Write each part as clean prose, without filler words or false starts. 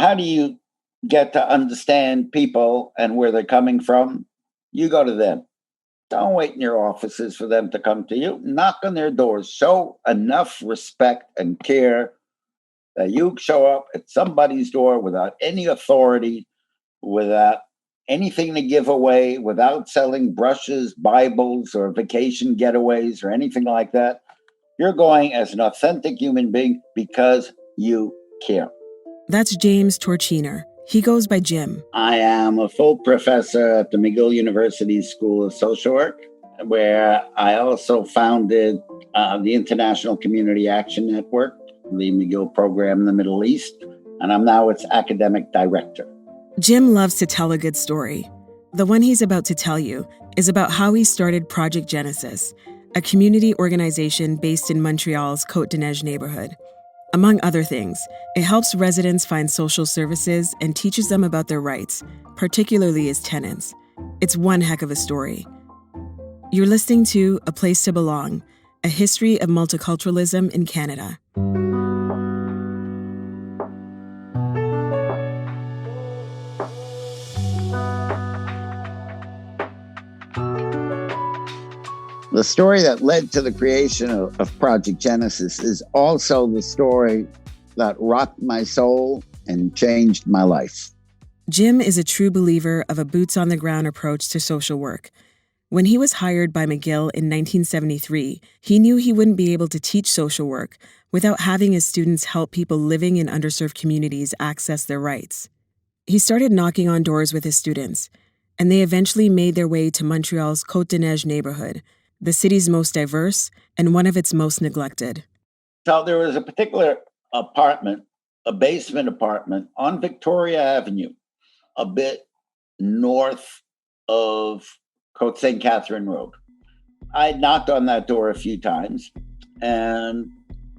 how do you get to understand people and where they're coming from? You go to them. Don't wait in your offices for them to come to you. Knock on their doors. Show enough respect and care that you show up at somebody's door without any authority, without anything to give away, without selling brushes, Bibles, or vacation getaways or anything like that. You're going as an authentic human being because you care. That's James Torczyner. He goes by Jim. I am a full professor at the McGill University School of Social Work, where I also founded the International Community Action Network, the McGill program in the Middle East, and I'm now its academic director. Jim loves to tell a good story. The one he's about to tell you is about how he started Project Genesis, a community organization based in Montreal's Côte-des-Neiges neighborhood. Among other things, it helps residents find social services and teaches them about their rights, particularly as tenants. It's one heck of a story. You're listening to A Place to Belong, a history of multiculturalism in Canada. The story that led to the creation of Project Genesis is also the story that rocked my soul and changed my life. Jim is a true believer of a boots-on-the-ground approach to social work. When he was hired by McGill in 1973, he knew he wouldn't be able to teach social work without having his students help people living in underserved communities access their rights. He started knocking on doors with his students, and they eventually made their way to Montreal's Côte-des-Neiges neighborhood, the city's most diverse and one of its most neglected. So there was a particular apartment, a basement apartment on Victoria Avenue, a bit north of Côte St. Catherine Road. I knocked on that door a few times and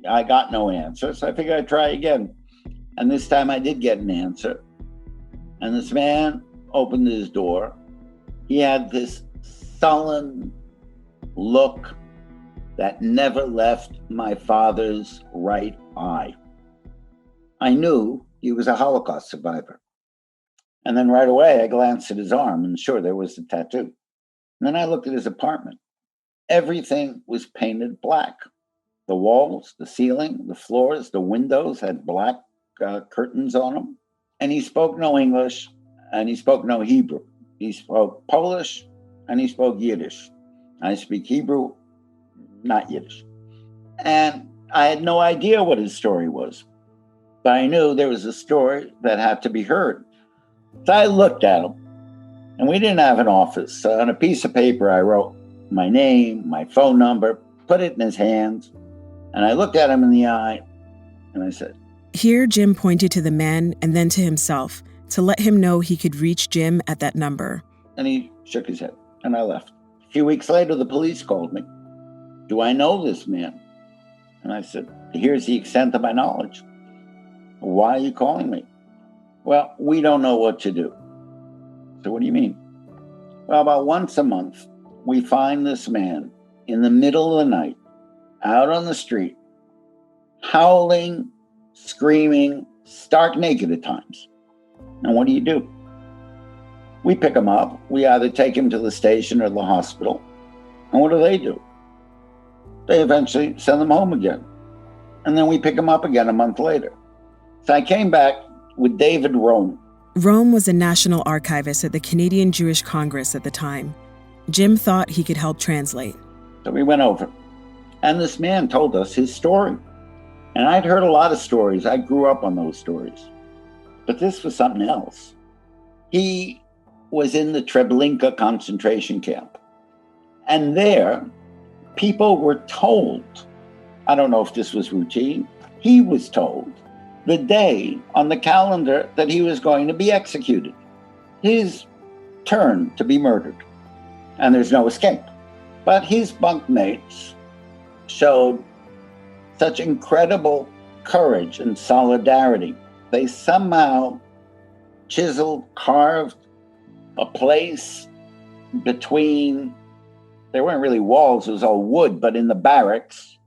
I got no answer. So I figured I'd try again. And this time I did get an answer. And this man opened his door. He had this sullen look that never left my father's right eye. I knew he was a Holocaust survivor. And then right away, I glanced at his arm, and sure, there was the tattoo. And then I looked at his apartment. Everything was painted black. The walls, the ceiling, the floors, the windows had black curtains on them. And he spoke no English, and he spoke no Hebrew. He spoke Polish, and he spoke Yiddish. I speak Hebrew, not Yiddish. And I had no idea what his story was. But I knew there was a story that had to be heard. So I looked at him, and we didn't have an office. So on a piece of paper, I wrote my name, my phone number, put it in his hands, and I looked at him in the eye, and I said, Here, Jim pointed to the man and then to himself to let him know he could reach Jim at that number. And he shook his head, and I left. A few weeks later, the police called me. Do I know this man? And I said, here's the extent of my knowledge. Why are you calling me? Well, we don't know what to do. So what do you mean? Well, about once a month, we find this man in the middle of the night, out on the street, howling, screaming, stark naked at times. And what do? We pick him up. We either take him to the station or the hospital. And what do? They eventually send him home again. And then we pick him up again a month later. So I came back with David Rome. Rome was a national archivist at the Canadian Jewish Congress at the time. Jim thought he could help translate. So we went over. And this man told us his story. And I'd heard a lot of stories. I grew up on those stories. But this was something else. He was in the Treblinka concentration camp. And there, people were told, I don't know if this was routine, he was told the day on the calendar that he was going to be executed, his turn to be murdered. And there's no escape. But his bunkmates showed such incredible courage and solidarity. They somehow chiseled, carved a place between, there weren't really walls, it was all wood, but in the barracks,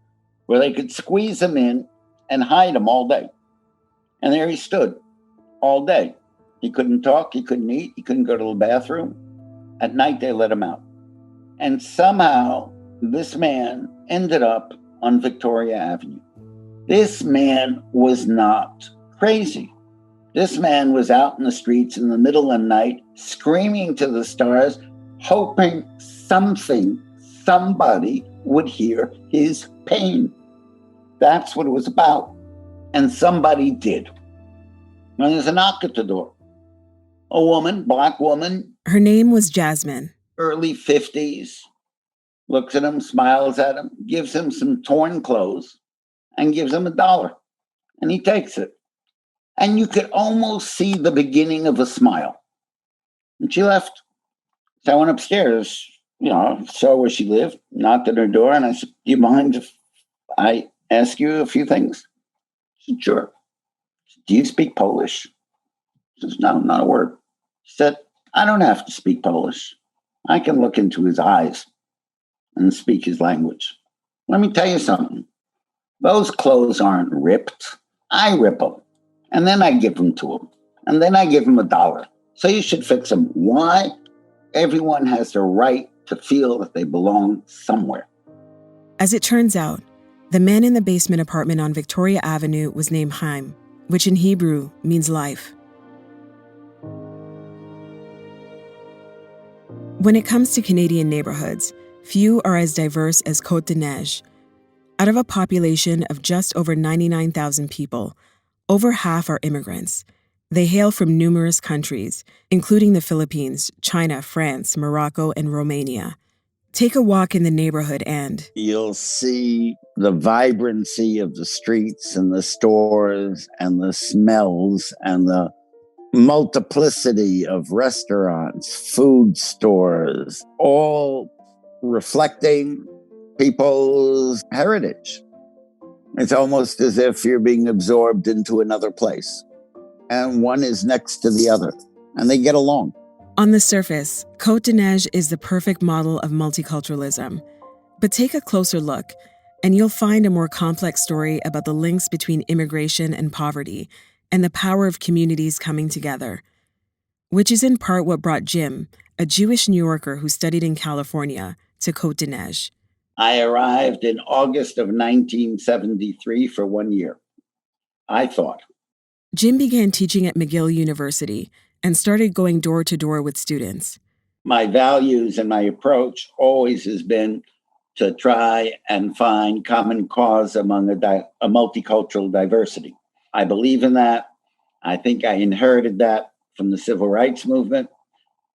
where they could squeeze him in and hide him all day. And there he stood, all day. He couldn't talk, he couldn't eat, he couldn't go to the bathroom. At night, they let him out. And somehow, this man ended up on Victoria Avenue. This man was not crazy. This man was out in the streets in the middle of the night, screaming to the stars, hoping somebody would hear his pain. That's what it was about. And somebody did. And there's a knock at the door. A woman, black woman. Her name was Jasmine. Early 50s. Looks at him, smiles at him, gives him some torn clothes, and gives him $1. And he takes it. And you could almost see the beginning of a smile. And she left. So I went upstairs, saw where she lived, knocked at her door, and I said, do you mind if I ask you a few things? She said, sure. Do you speak Polish? She says, no, not a word. She said, I don't have to speak Polish. I can look into his eyes and speak his language. Let me tell you something. Those clothes aren't ripped. I rip them. And then I give them to him. And then I give him $1. So you should fix them. Why? Everyone has the right to feel that they belong somewhere. As it turns out, the man in the basement apartment on Victoria Avenue was named Chaim, which in Hebrew means life. When it comes to Canadian neighborhoods, few are as diverse as Côte-des-Neiges. Out of a population of just over 99,000 people, over half are immigrants. They hail from numerous countries, including the Philippines, China, France, Morocco, and Romania. Take a walk in the neighborhood and you'll see the vibrancy of the streets and the stores and the smells and the multiplicity of restaurants, food stores, all reflecting people's heritage. It's almost as if you're being absorbed into another place. And one is next to the other, and they get along. On the surface, Côte-des-Neiges is the perfect model of multiculturalism. But take a closer look, and you'll find a more complex story about the links between immigration and poverty, and the power of communities coming together. Which is in part what brought Jim, a Jewish New Yorker who studied in California, to Côte-des-Neiges. I arrived in August of 1973 for 1 year, I thought. Jim began teaching at McGill University and started going door to door with students. My values and my approach always has been to try and find common cause among a multicultural diversity. I believe in that. I think I inherited that from the civil rights movement.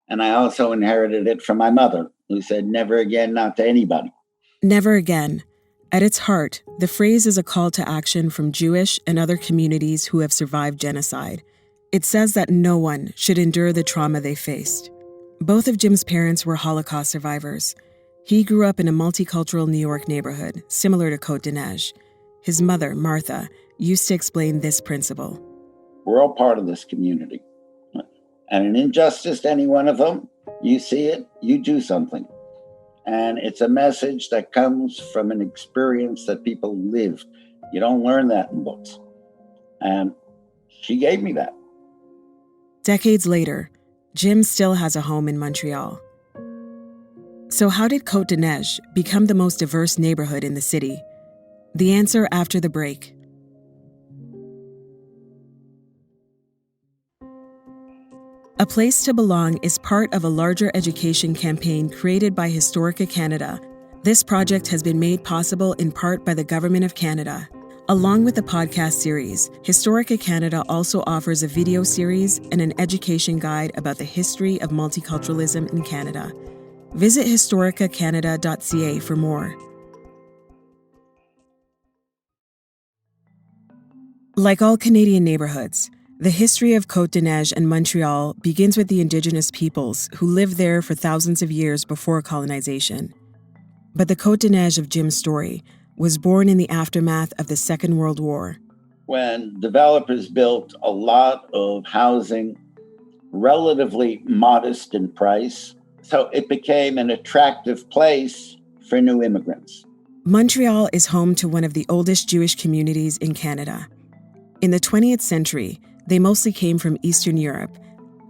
And I also inherited it from my mother, who said, never again, not to anybody. Never again. At its heart, the phrase is a call to action from Jewish and other communities who have survived genocide. It says that no one should endure the trauma they faced. Both of Jim's parents were Holocaust survivors. He grew up in a multicultural New York neighborhood, similar to Côte-des-Neiges. His mother, Martha, used to explain this principle. We're all part of this community. And an injustice to any one of them, you see it, you do something. And it's a message that comes from an experience that people lived. You don't learn that in books. And she gave me that. Decades later, Jim still has a home in Montreal. So how did Côte-des-Neiges become the most diverse neighborhood in the city? The answer after the break. A Place to Belong is part of a larger education campaign created by Historica Canada. This project has been made possible in part by the Government of Canada. Along with the podcast series, Historica Canada also offers a video series and an education guide about the history of multiculturalism in Canada. Visit historicacanada.ca for more. Like all Canadian neighborhoods, the history of Côte-des-Neiges and Montreal begins with the Indigenous peoples who lived there for thousands of years before colonization. But the Côte-des-Neiges of Jim's story was born in the aftermath of the Second World War. When developers built a lot of housing, relatively modest in price, so it became an attractive place for new immigrants. Montreal is home to one of the oldest Jewish communities in Canada. In the 20th century, They mostly came from Eastern Europe.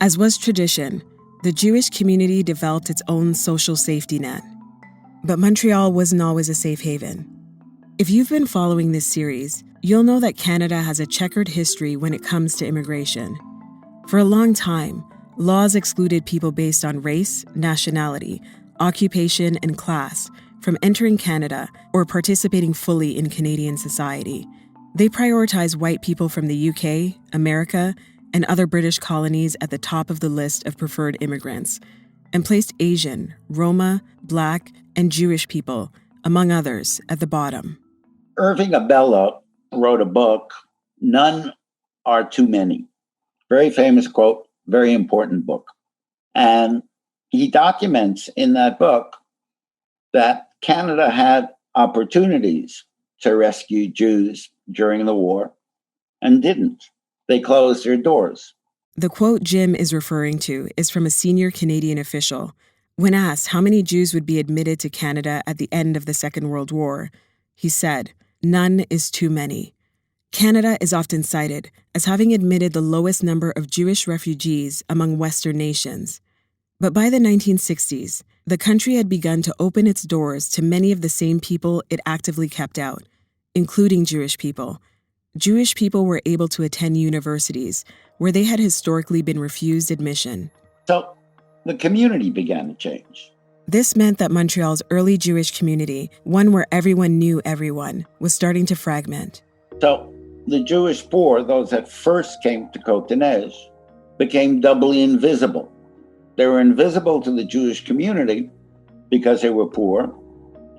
As was tradition, the Jewish community developed its own social safety net. But Montreal wasn't always a safe haven. If you've been following this series, you'll know that Canada has a checkered history when it comes to immigration. For a long time, laws excluded people based on race, nationality, occupation, and class from entering Canada or participating fully in Canadian society. They prioritized white people from the UK, America, and other British colonies at the top of the list of preferred immigrants, and placed Asian, Roma, Black, and Jewish people, among others, at the bottom. Irving Abella wrote a book, None Are Too Many. Very famous quote, very important book. And he documents in that book that Canada had opportunities to rescue Jews during the war and didn't. They closed their doors. The quote Jim is referring to is from a senior Canadian official. When asked how many Jews would be admitted to Canada at the end of the Second World War, he said, "None is too many." Canada is often cited as having admitted the lowest number of Jewish refugees among Western nations. But by the 1960s, the country had begun to open its doors to many of the same people it actively kept out, including Jewish people. Jewish people were able to attend universities where they had historically been refused admission. So the community began to change. This meant that Montreal's early Jewish community, one where everyone knew everyone, was starting to fragment. So the Jewish poor, those that first came to Côte-des-Neiges, became doubly invisible. They were invisible to the Jewish community because they were poor,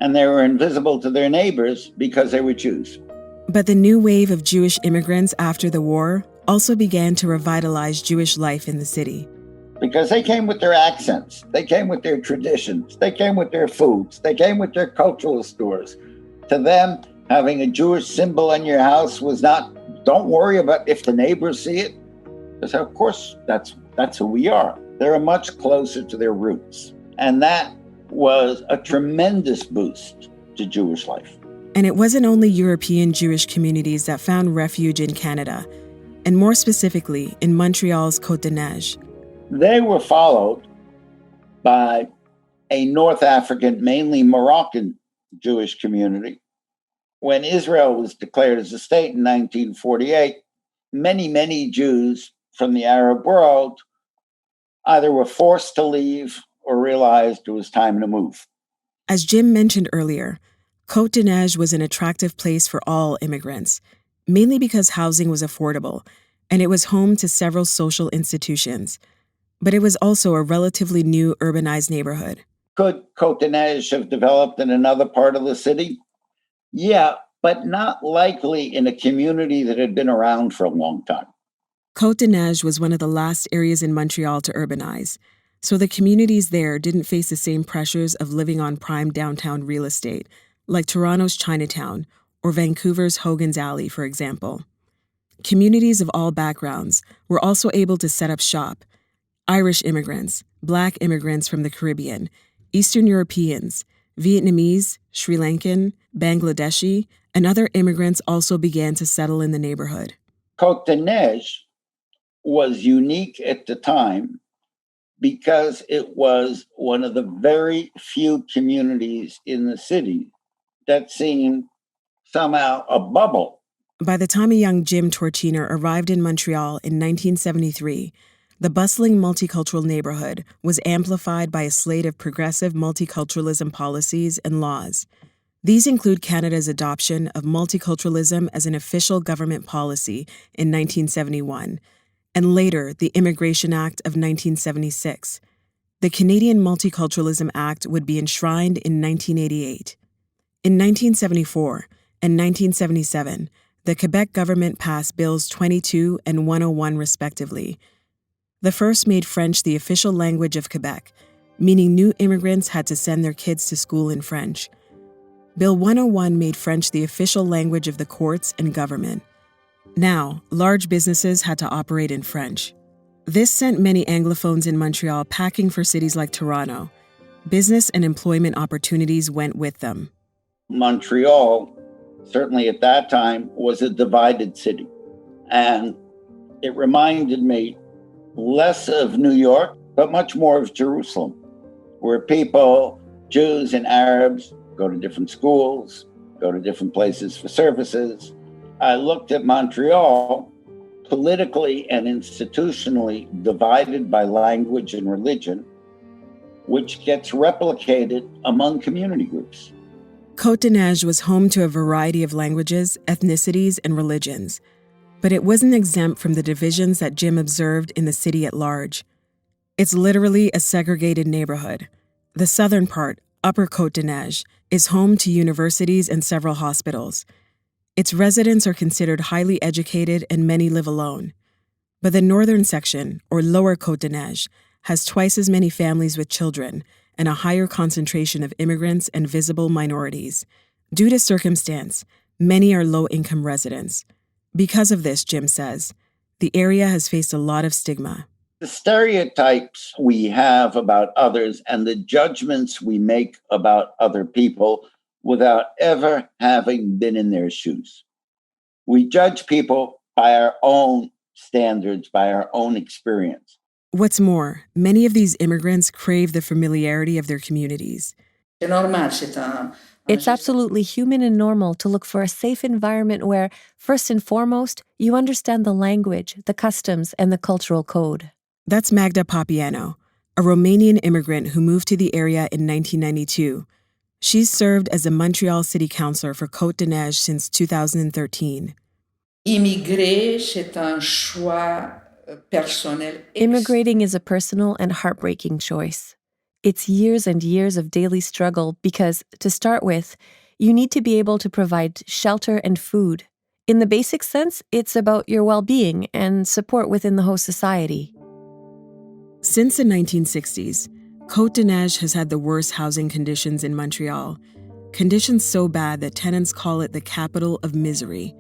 and they were invisible to their neighbors because they were Jews. But the new wave of Jewish immigrants after the war also began to revitalize Jewish life in the city. Because they came with their accents, they came with their traditions, they came with their foods, they came with their cultural stores. To them, having a Jewish symbol in your house was not, don't worry about if the neighbors see it. Because of course, that's who we are. They're much closer to their roots. And that was a tremendous boost to Jewish life. And it wasn't only European Jewish communities that found refuge in Canada, and more specifically in Montreal's Côte-des-Neiges. They were followed by a North African, mainly Moroccan Jewish community. When Israel was declared as a state in 1948, many Jews from the Arab world either were forced to leave or realized it was time to move. As Jim mentioned earlier, Côte-des-Neiges was an attractive place for all immigrants, mainly because housing was affordable, and it was home to several social institutions. But it was also a relatively new urbanized neighborhood. Could Côte-des-Neiges have developed in another part of the city? Yeah, but not likely in a community that had been around for a long time. Côte-des-Neiges was one of the last areas in Montreal to urbanize, so the communities there didn't face the same pressures of living on prime downtown real estate, like Toronto's Chinatown or Vancouver's Hogan's Alley, for example. Communities of all backgrounds were also able to set up shop. Irish immigrants, Black immigrants from the Caribbean, Eastern Europeans, Vietnamese, Sri Lankan, Bangladeshi, and other immigrants also began to settle in the neighborhood. Côte-des-Neiges was unique at the time because it was one of the very few communities in the city that seemed somehow a bubble. By the time a young Jim Torczyner arrived in Montreal in 1973, the bustling multicultural neighborhood was amplified by a slate of progressive multiculturalism policies and laws. These include Canada's adoption of multiculturalism as an official government policy in 1971, and later the Immigration Act of 1976. The Canadian Multiculturalism Act would be enshrined in 1988. In 1974 and 1977, the Quebec government passed Bills 22 and 101 respectively. The first made French the official language of Quebec, meaning new immigrants had to send their kids to school in French. Bill 101 made French the official language of the courts and government. Now, large businesses had to operate in French. This sent many Anglophones in Montreal packing for cities like Toronto. Business and employment opportunities went with them. Montreal, certainly at that time, was a divided city. And It reminded me less of New York, but much more of Jerusalem, where people, Jews and Arabs, go to different schools, go to different places for services. I looked at Montreal, politically and institutionally divided by language and religion, which gets replicated among community groups. Côte-des-Neiges was home to a variety of languages, ethnicities, and religions, but it wasn't exempt from the divisions that Jim observed in the city at large. It's literally a segregated neighborhood. The southern part, Upper Côte-des-Neiges, is home to universities and several hospitals. Its residents are considered highly educated and many live alone. But the northern section, or Lower Côte-des-Neiges, has twice as many families with children and a higher concentration of immigrants and visible minorities. Due to circumstance, many are low-income residents. Because of this, Jim says, the area has faced a lot of stigma. The stereotypes we have about others and the judgments we make about other people without ever having been in their shoes. We judge people by our own standards, by our own experience. What's more, many of these immigrants crave the familiarity of their communities. It's absolutely human and normal to look for a safe environment where, first and foremost, you understand the language, the customs, and the cultural code. That's Magda, a Romanian immigrant who moved to the area in 1992. She's served as a Montreal city councillor for Côte-des-Neiges since 2013. Immigrating is a personal and heartbreaking choice. It's years and years of daily struggle because, to start with, you need to be able to provide shelter and food. In the basic sense, it's about your well-being and support within the host society. Since the 1960s, Côte-des-Neiges has had the worst housing conditions in Montreal, conditions so bad that tenants call it the capital of misery.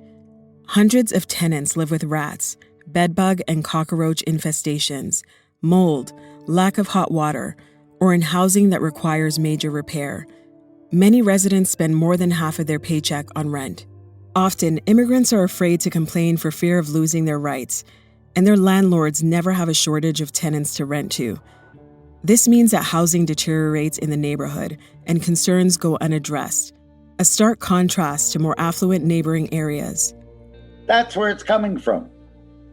Hundreds of tenants live with rats, bedbug and cockroach infestations, mold, lack of hot water, or in housing that requires major repair. Many residents spend more than half of their paycheck on rent. Often, immigrants are afraid to complain for fear of losing their rights, and their landlords never have a shortage of tenants to rent to. This means that housing deteriorates in the neighborhood and concerns go unaddressed, a stark contrast to more affluent neighboring areas. That's where it's coming from.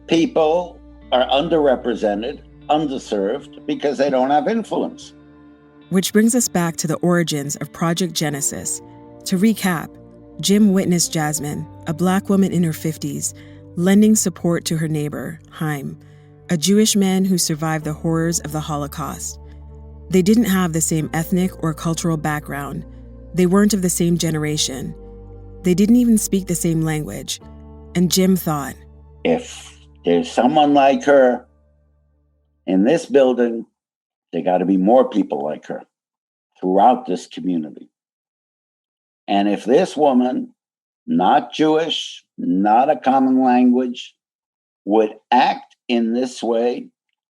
People are underrepresented, underserved, because they don't have influence. Which brings us back to the origins of Project Genesis. To recap, Jim witnessed Jasmine, a Black woman in her 50s, lending support to her neighbor, Haim, a Jewish man who survived the horrors of the Holocaust. They didn't have the same ethnic or cultural background. They weren't of the same generation. They didn't even speak the same language. And Jim thought, if there's someone like her in this building, there got to be more people like her throughout this community. And if this woman, not Jewish, not a common language, would act in this way,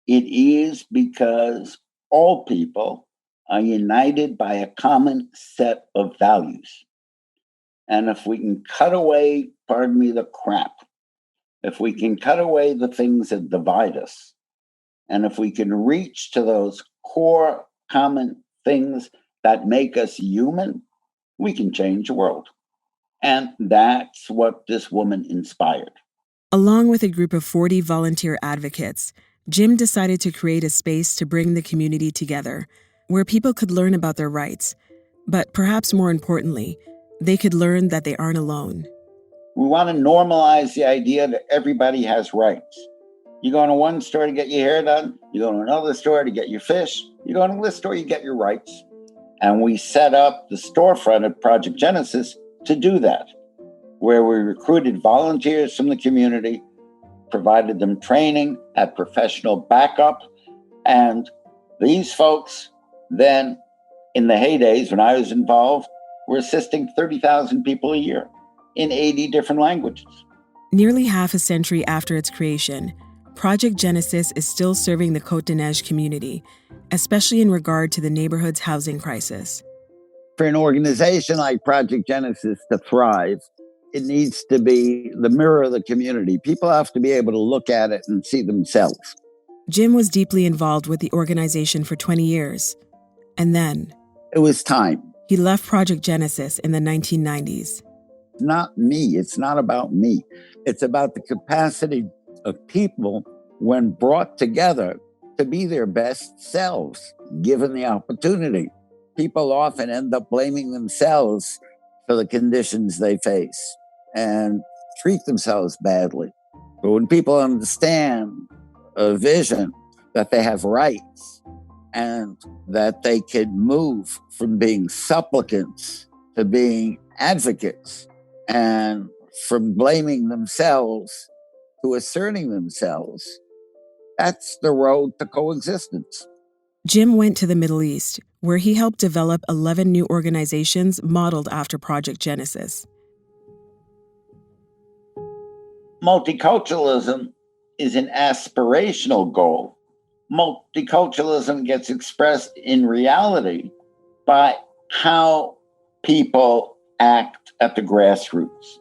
it is because all people are united by a common set of values. And if we can cut away, pardon me, the crap, if we can cut away the things that divide us, and if we can reach to those core common things that make us human, we can change the world. And that's what this woman inspired. Along with a group of 40 volunteer advocates, Jim decided to create a space to bring the community together, where people could learn about their rights, but perhaps more importantly, they could learn that they aren't alone. We want to normalize the idea that everybody has rights. You go to one store to get your hair done, you go to another store to get your fish, you go to this store, you get your rights. And we set up the storefront at Project Genesis to do that, where we recruited volunteers from the community, provided them training, had professional backup, and these folks then, in the heydays when I was involved, were assisting 30,000 people a year in 80 different languages. Nearly half a century after its creation, Project Genesis is still serving the Côte-des-Neiges community, especially in regard to the neighborhood's housing crisis. For an organization like Project Genesis to thrive, it needs to be the mirror of the community. People have to be able to look at it and see themselves. Jim was deeply involved with the organization for 20 years. And then it was time. He left Project Genesis in the 1990s. Not me. It's not about me. It's about the capacity of people, when brought together, to be their best selves, given the opportunity. People often end up blaming themselves for the conditions they face and treat themselves badly. But when people understand a vision that they have rights and that they can move from being supplicants to being advocates, and from blaming themselves to asserting themselves, that's the road to coexistence. Jim went to the Middle East, where he helped develop 11 new organizations modeled after Project Genesis. Multiculturalism is an aspirational goal. Multiculturalism gets expressed in reality by how people act at the grassroots.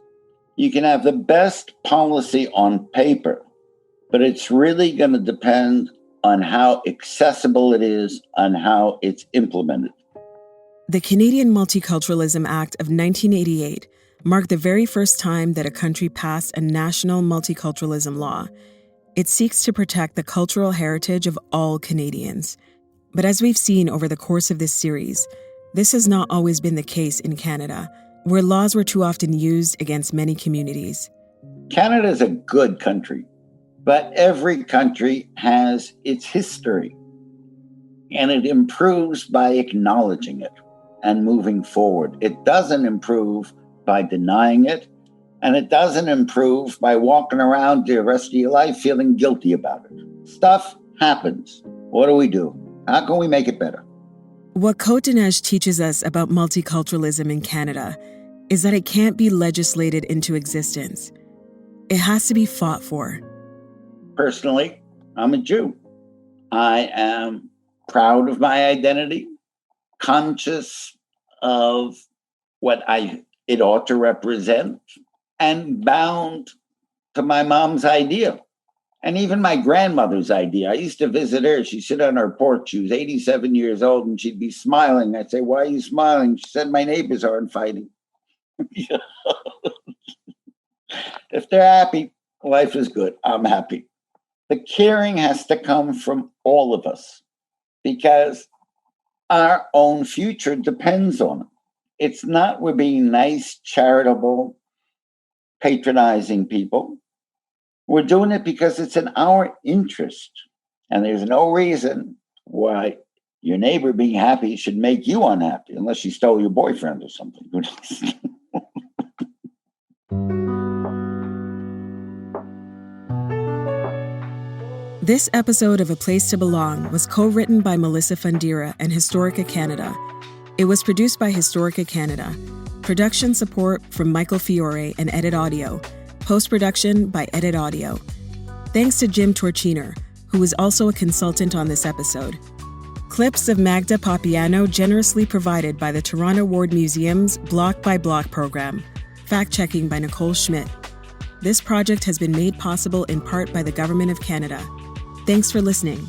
You can have the best policy on paper, but it's really going to depend on how accessible it is, on how it's implemented. The Canadian Multiculturalism Act of 1988 marked the very first time that a country passed a national multiculturalism law. It seeks to protect the cultural heritage of all Canadians. But as we've seen over the course of this series, this has not always been the case in Canada, where laws were too often used against many communities. Canada is a good country, but every country has its history, and it improves by acknowledging it and moving forward. It doesn't improve by denying it, and it doesn't improve by walking around the rest of your life feeling guilty about it. Stuff happens. What do? How can we make it better? What Côte-des-Neiges teaches us about multiculturalism in Canada is that it can't be legislated into existence. It has to be fought for. Personally, I'm a Jew. I am proud of my identity, conscious of what it ought to represent, and bound to my mom's idea. And even my grandmother's idea. I used to visit her. She'd sit on her porch. She was 87 years old, and she'd be smiling. I'd say, "Why are you smiling?" She said, "My neighbors aren't fighting." If they're happy, life is good. I'm happy. The caring has to come from all of us because our own future depends on it. It's not we're being nice, charitable, patronizing people. We're doing it because it's in our interest. And there's no reason why your neighbor being happy should make you unhappy, unless she stole your boyfriend or something. Who knows? This episode of A Place to Belong was co-written by Melissa Fundira and Historica Canada. It was produced by Historica Canada. Production support from Michael Fiore and Edit Audio. Post-production by Edit Audio. Thanks to Jim Torczyner, who is also a consultant on this episode. Clips of Magda Popeanu generously provided by the Toronto Ward Museum's Block by Block program. Fact-checking by Nicole Schmidt. This project has been made possible in part by the Government of Canada. Thanks for listening.